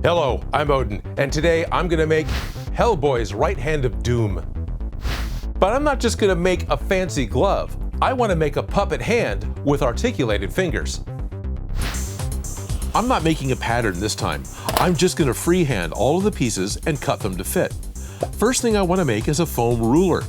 Hello, I'm Odin, and today I'm gonna make Hellboy's right hand of doom. But I'm not just gonna make a fancy glove. I wanna make a puppet hand with articulated fingers. I'm not making a pattern this time. I'm just gonna freehand all of the pieces and cut them to fit. First thing I wanna make is a foam ruler.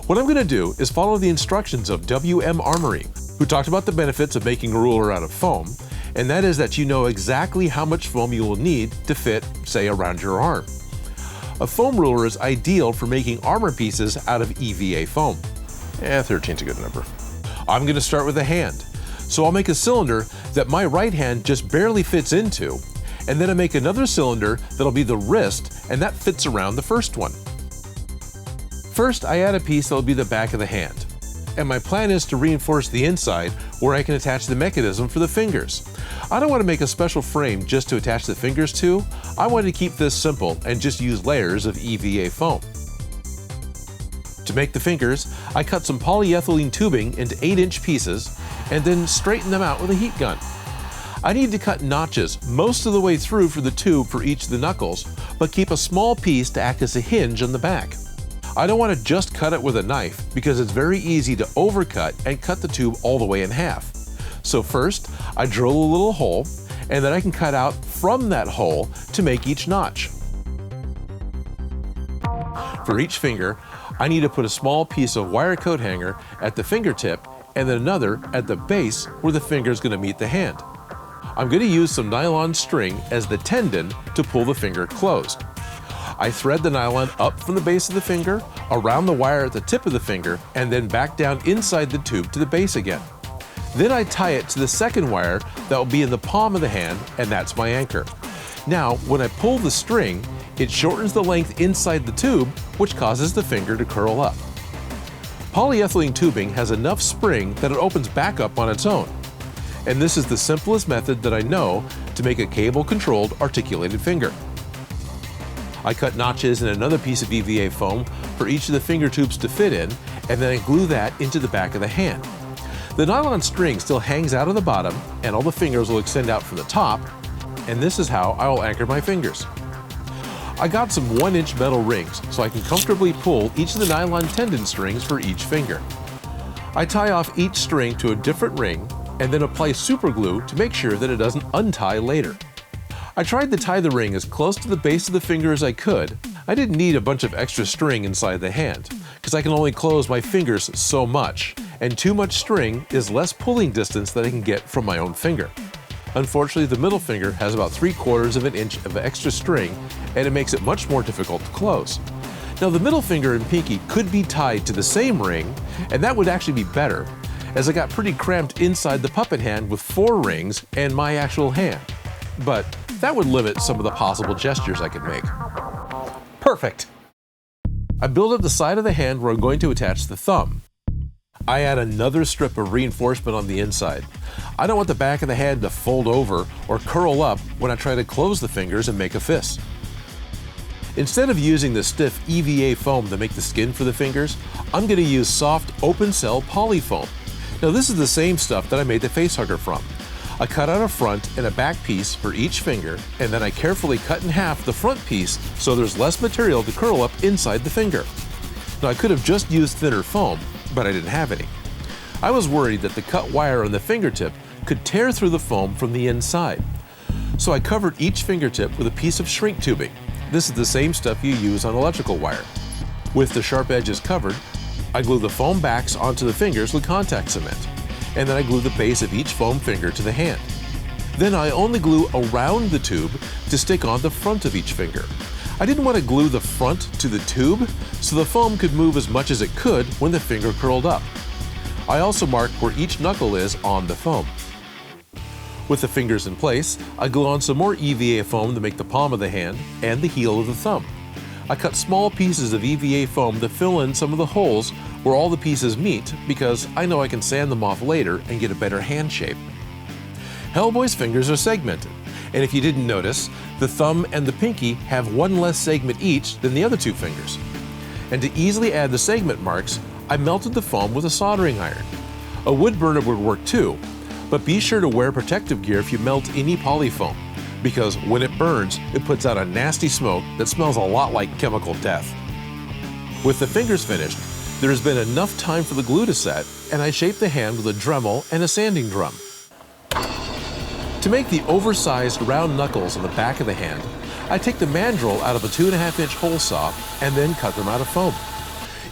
What I'm gonna do is follow the instructions of W.M. Armory, who talked about the benefits of making a ruler out of foam, and that is that you know exactly how much foam you will need to fit, say, around your arm. A foam ruler is ideal for making armor pieces out of EVA foam. 13's a good number. I'm gonna start with a hand. So I'll make a cylinder that my right hand just barely fits into, and then I make another cylinder that'll be the wrist, and that fits around the first one. First, I add a piece that'll be the back of the hand. And my plan is to reinforce the inside where I can attach the mechanism for the fingers. I don't want to make a special frame just to attach the fingers to. I want to keep this simple and just use layers of EVA foam. To make the fingers, I cut some polyethylene tubing into 8-inch pieces and then straighten them out with a heat gun. I need to cut notches most of the way through for the tube for each of the knuckles, but keep a small piece to act as a hinge on the back. I don't want to just cut it with a knife because it's very easy to overcut and cut the tube all the way in half. So first, I drill a little hole, and then I can cut out from that hole to make each notch. For each finger, I need to put a small piece of wire coat hanger at the fingertip and then another at the base where the finger is going to meet the hand. I'm going to use some nylon string as the tendon to pull the finger closed. I thread the nylon up from the base of the finger, around the wire at the tip of the finger, and then back down inside the tube to the base again. Then I tie it to the second wire that will be in the palm of the hand, and that's my anchor. Now, when I pull the string, it shortens the length inside the tube, which causes the finger to curl up. Polyethylene tubing has enough spring that it opens back up on its own. And this is the simplest method that I know to make a cable-controlled articulated finger. I cut notches in another piece of EVA foam for each of the finger tubes to fit in, and then I glue that into the back of the hand. The nylon string still hangs out of the bottom, and all the fingers will extend out from the top, and this is how I will anchor my fingers. I got some 1-inch metal rings so I can comfortably pull each of the nylon tendon strings for each finger. I tie off each string to a different ring and then apply super glue to make sure that it doesn't untie later. I tried to tie the ring as close to the base of the finger as I could. I didn't need a bunch of extra string inside the hand, because I can only close my fingers so much, and too much string is less pulling distance that I can get from my own finger. Unfortunately, the middle finger has about 3/4 of an inch of extra string, and it makes it much more difficult to close. Now, the middle finger and pinky could be tied to the same ring, and that would actually be better, as I got pretty cramped inside the puppet hand with 4 rings and my actual hand. But that would limit some of the possible gestures I could make. Perfect! I build up the side of the hand where I'm going to attach the thumb. I add another strip of reinforcement on the inside. I don't want the back of the hand to fold over or curl up when I try to close the fingers and make a fist. Instead of using the stiff EVA foam to make the skin for the fingers, I'm going to use soft open cell polyfoam. Now this is the same stuff that I made the facehugger from. I cut out a front and a back piece for each finger, and then I carefully cut in half the front piece so there's less material to curl up inside the finger. Now I could have just used thinner foam, but I didn't have any. I was worried that the cut wire on the fingertip could tear through the foam from the inside. So I covered each fingertip with a piece of shrink tubing. This is the same stuff you use on electrical wire. With the sharp edges covered, I glue the foam backs onto the fingers with contact cement, and then I glue the base of each foam finger to the hand. Then I only glue around the tube to stick on the front of each finger. I didn't want to glue the front to the tube, so the foam could move as much as it could when the finger curled up. I also marked where each knuckle is on the foam. With the fingers in place, I glue on some more EVA foam to make the palm of the hand and the heel of the thumb. I cut small pieces of EVA foam to fill in some of the holes where all the pieces meet because I know I can sand them off later and get a better hand shape. Hellboy's fingers are segmented, and if you didn't notice, the thumb and the pinky have 1 less segment each than the other 2 fingers. And to easily add the segment marks, I melted the foam with a soldering iron. A wood burner would work too, but be sure to wear protective gear if you melt any polyfoam. because when it burns, it puts out a nasty smoke that smells a lot like chemical death. With the fingers finished, there has been enough time for the glue to set, and I shape the hand with a dremel and a sanding drum. To make the oversized round knuckles on the back of the hand, I take the mandrel out of a 2.5-inch hole saw and then cut them out of foam.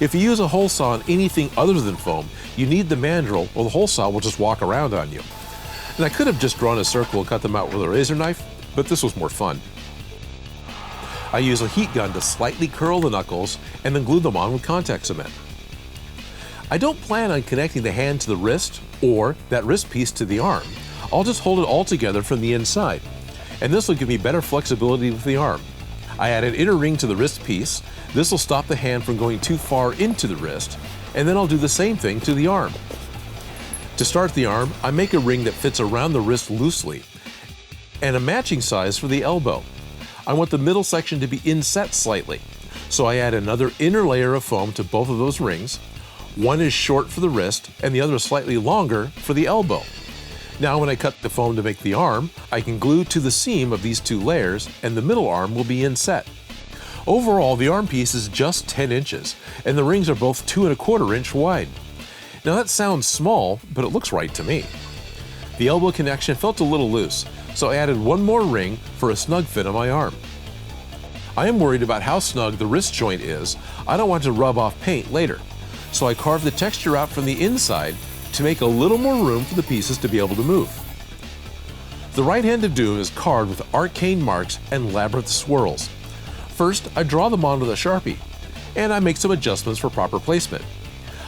If you use a hole saw on anything other than foam, you need the mandrel or the hole saw will just walk around on you. And I could have just drawn a circle and cut them out with a razor knife, but this was more fun. I use a heat gun to slightly curl the knuckles and then glue them on with contact cement. I don't plan on connecting the hand to the wrist or that wrist piece to the arm. I'll just hold it all together from the inside, and this will give me better flexibility with the arm. I add an inner ring to the wrist piece. This will stop the hand from going too far into the wrist, and then I'll do the same thing to the arm. To start the arm, I make a ring that fits around the wrist loosely, and a matching size for the elbow. I want the middle section to be inset slightly, so I add another inner layer of foam to both of those rings. One is short for the wrist, and the other is slightly longer for the elbow. Now when I cut the foam to make the arm, I can glue to the seam of these two layers, and the middle arm will be inset. Overall, the arm piece is just 10 inches, and the rings are both 2.25 inch wide. Now that sounds small, but it looks right to me. The elbow connection felt a little loose, so I added one more ring for a snug fit on my arm. I am worried about how snug the wrist joint is. I don't want to rub off paint later, so I carved the texture out from the inside to make a little more room for the pieces to be able to move. The right hand of Doom is carved with arcane marks and labyrinth swirls. First, I draw them on with a Sharpie, and I make some adjustments for proper placement.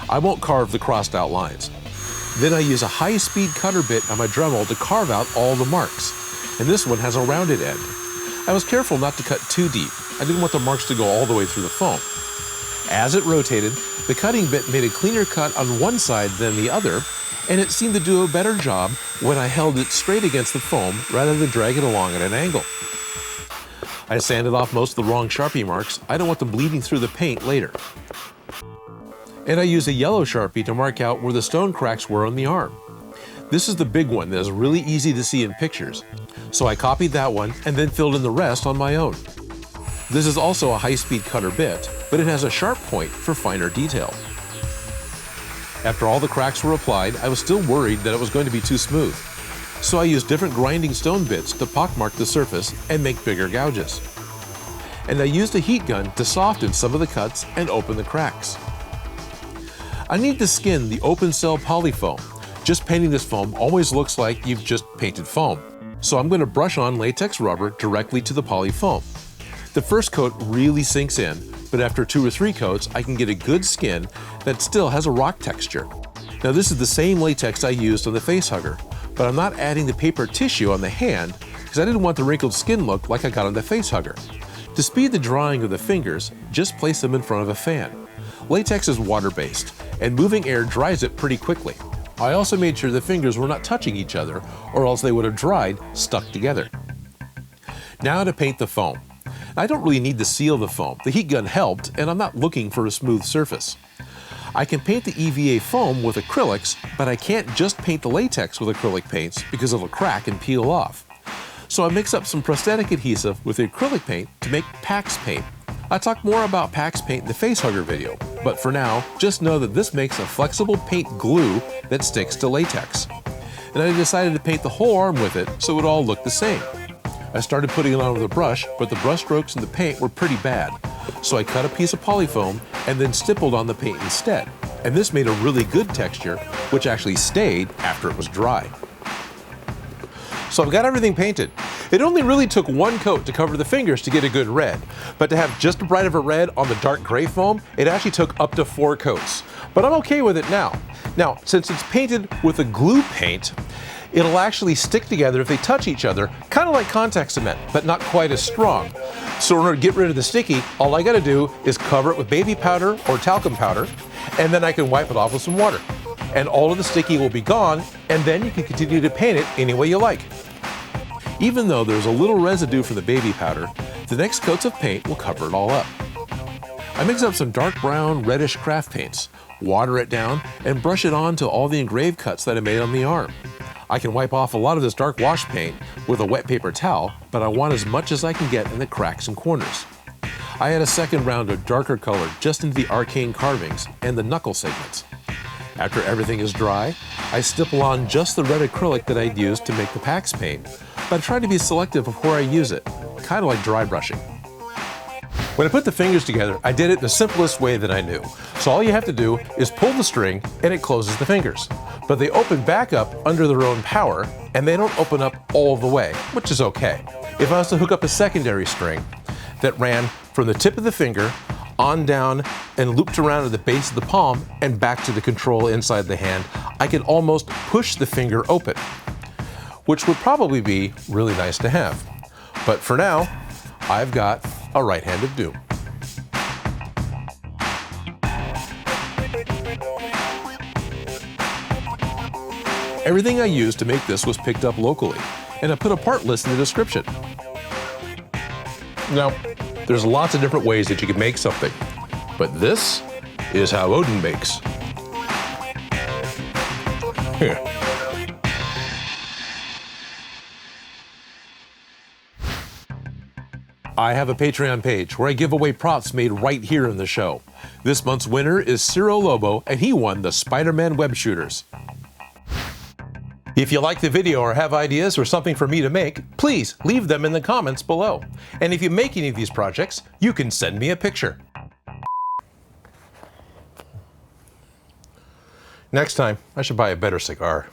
I won't carve the crossed out lines. Then I use a high-speed cutter bit on my Dremel to carve out all the marks, and this one has a rounded end. I was careful not to cut too deep. I didn't want the marks to go all the way through the foam. As it rotated, the cutting bit made a cleaner cut on one side than the other, and it seemed to do a better job when I held it straight against the foam rather than drag it along at an angle. I sanded off most of the wrong Sharpie marks. I don't want them bleeding through the paint later. And I used a yellow Sharpie to mark out where the stone cracks were on the arm. This is the big one that is really easy to see in pictures, so I copied that one and then filled in the rest on my own. This is also a high-speed cutter bit, but it has a sharp point for finer detail. After all the cracks were applied, I was still worried that it was going to be too smooth, so I used different grinding stone bits to pockmark the surface and make bigger gouges. And I used a heat gun to soften some of the cuts and open the cracks. I need to skin the open cell polyfoam. Just painting this foam always looks like you've just painted foam, so I'm going to brush on latex rubber directly to the polyfoam. The first coat really sinks in, but after 2 or 3 coats, I can get a good skin that still has a rock texture. Now this is the same latex I used on the face hugger, but I'm not adding the paper tissue on the hand because I didn't want the wrinkled skin look like I got on the face hugger. To speed the drying of the fingers, just place them in front of a fan. Latex is water-based, and moving air dries it pretty quickly. I also made sure the fingers were not touching each other, or else they would have dried stuck together. Now to paint the foam. I don't really need to seal the foam. The heat gun helped, and I'm not looking for a smooth surface. I can paint the EVA foam with acrylics, but I can't just paint the latex with acrylic paints because it'll crack and peel off. So I mix up some prosthetic adhesive with the acrylic paint to make PAX paint. I talk more about PAX paint in the facehugger video, but for now, just know that this makes a flexible paint glue that sticks to latex. And I decided to paint the whole arm with it so it would all look the same. I started putting it on with a brush, but the brush strokes in the paint were pretty bad. So I cut a piece of polyfoam and then stippled on the paint instead. And this made a really good texture, which actually stayed after it was dry. So I've got everything painted. It only really took 1 coat to cover the fingers to get a good red, but to have just a bright of a red on the dark gray foam, it actually took up to 4 coats. But I'm okay with it now. Now, since it's painted with a glue paint, it'll actually stick together if they touch each other, kind of like contact cement, but not quite as strong. So in order to get rid of the sticky, all I gotta do is cover it with baby powder or talcum powder, and then I can wipe it off with some water. And all of the sticky will be gone, and then you can continue to paint it any way you like. Even though there's a little residue from the baby powder, the next coats of paint will cover it all up. I mix up some dark brown, reddish craft paints, water it down, and brush it on to all the engraved cuts that I made on the arm. I can wipe off a lot of this dark wash paint with a wet paper towel, but I want as much as I can get in the cracks and corners. I add a second round of darker color just into the arcane carvings and the knuckle segments. After everything is dry, I stipple on just the red acrylic that I'd used to make the PAX paint, but I try to be selective of where I use it, kind of like dry brushing. When I put the fingers together, I did it the simplest way that I knew. So all you have to do is pull the string and it closes the fingers. But they open back up under their own power and they don't open up all the way, which is okay. If I was to hook up a secondary string that ran from the tip of the finger on down and looped around at the base of the palm and back to the control inside the hand, I could almost push the finger open, which would probably be really nice to have. But for now, I've got a right hand of doom. Everything I used to make this was picked up locally, and I put a part list in the description. Now, there's lots of different ways that you can make something, but this is how Odin makes. Here. I have a Patreon page where I give away props made right here in the show. This month's winner is XCeroLoboX, and he won the Spider-Man web shooters. If you like the video or have ideas or something for me to make, please leave them in the comments below. And if you make any of these projects, you can send me a picture. Next time, I should buy a better cigar.